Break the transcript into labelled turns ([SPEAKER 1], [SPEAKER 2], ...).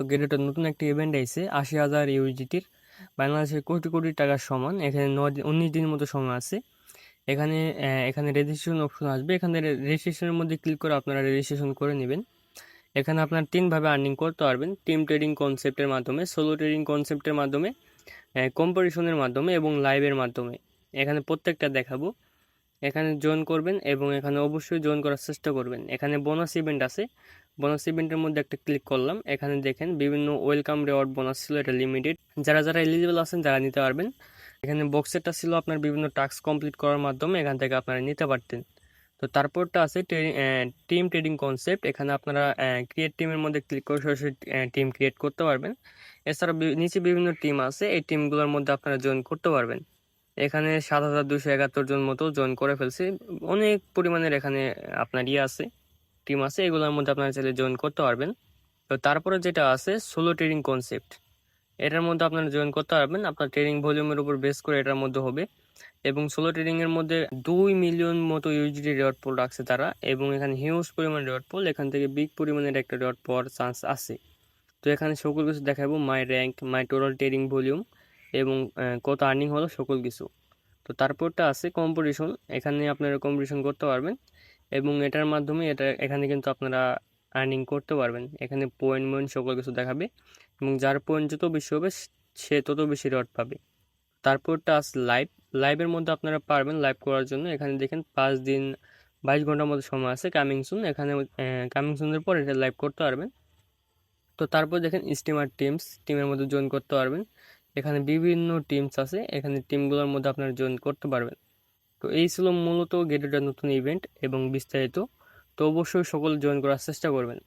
[SPEAKER 1] তো গেটের নতুন একটা ইভেন্ট আইছে ৮০,০০০ ইউজিটির, বাংলাদেশের কোটি কোটি টাকার সমান। এখানে 19 দিনের মতো সময় আছে। এখানে রেজিস্ট্রেশন অপশন আসবে। এখানে রেজিস্ট্রেশনের মধ্যে ক্লিক করে আপনারা রেজিস্ট্রেশন করে নেবেন। এখানে আপনার তিনভাবে আর্নিং করতে পারবেন: টিম ট্রেডিং কনসেপ্টের মাধ্যমে, সোলো ট্রেডিং কনসেপ্টের মাধ্যমে, কম্পিটিশনের মাধ্যমে এবং লাইভের মাধ্যমে। এখানে প্রত্যেকটা দেখাবো। এখানে জয়েন করবেন এবং এখানে অবশ্যই জয়েন করার চেষ্টা করবেন। এখানে বোনাস ইভেন্ট আছে, বোনাস ইভেন্টের মধ্যে একটা ক্লিক করলাম। এখানে দেখেন বিভিন্ন ওয়েলকাম রিওয়ার্ড বোনাস ছিল, এটা লিমিটেড। যারা যারা এলিজিবল আছেন যারা নিতে পারবেন। এখানে বক্সেরটা ছিল আপনার বিভিন্ন টাস্ক কমপ্লিট করার মাধ্যমে এখান থেকে আপনারা নিতে পারতেন। তো তারপরটা আছে টিম ট্রেডিং কনসেপ্ট। এখানে আপনারা ক্রিয়েট টিমের মধ্যে ক্লিক করে সরাসরি টিম ক্রিয়েট করতে পারবেন। এছাড়া নিচে বিভিন্ন টিম আছে, এই টিমগুলোর মধ্যে আপনারা জয়েন করতে পারবেন। এখানে ৭,২৭১ জন মতো জয়েন করে ফেলছে। অনেক পরিমাণের এখানে আপনার আছে, টিম আছে, এগুলোর মধ্যে আপনারা চাইলে জয়েন করতে পারবেন। তো তারপরে যেটা আছে সোলো ট্রেডিং কনসেপ্ট, এটার মধ্যে আপনারা জয়েন করতে পারবেন। আপনার ট্রেডিং ভলিউমের উপর বেস করে এটার মধ্যে হবে। এবং সোলো ট্রেডিং এর মধ্যে 2 মিলিয়ন মতো ইউজিডি রিওয়ার্ড পুল রাখছে তারা, এবং এখানে হিউজ পরিমাণ রিওয়ার্ড পুল, এখান থেকে বিগ পরিমাণের একটা রিওয়ার্ড পাওয়ার চান্স আছে। তো এখানে সকল কিছু দেখাবো, মাই র্যাঙ্ক, মাই টোটাল ট্রেডিং ভলিউম এবং কত আর্নিং হলো সকল কিছু। তো তারপরটা আছে কম্পিটিশন। এখানে আপনারা কম্পিটিশন করতে পারবেন এবং এটার মাধ্যমে এখানে কিন্তু আপনারা আর্নিং করতে পারবেন। এখানে পয়েন্ট সকল কিছু দেখাবে এবং যার পয়েন্ট যত বেশি হবে সে তত বেশি রিওয়ার্ড পাবে। তারপরটা আছে লাইভ। লাইভের মধ্যে আপনারা পারবেন লাইভ করার জন্য। এখানে দেখেন 5 দিন 22 ঘন্টার মতো সময় আছে, কামিং সুন। এখানে কামিং সুনের পর এটা লাইভ করতে পারবেন। তো তারপর দেখেন স্টিমার টিমের মধ্যে জয়েন করতে পারবেন। এখানে বিভিন্ন টিমস আছে, এখানে টিমগুলোর মধ্যে আপনারা জয়েন করতে পারবেন। তো এই ছিল মূলত গেটের নতুন ইভেন্ট এবং বিস্তারিত। তো অবশ্যই সকল জয়েন করার চেষ্টা করবেন।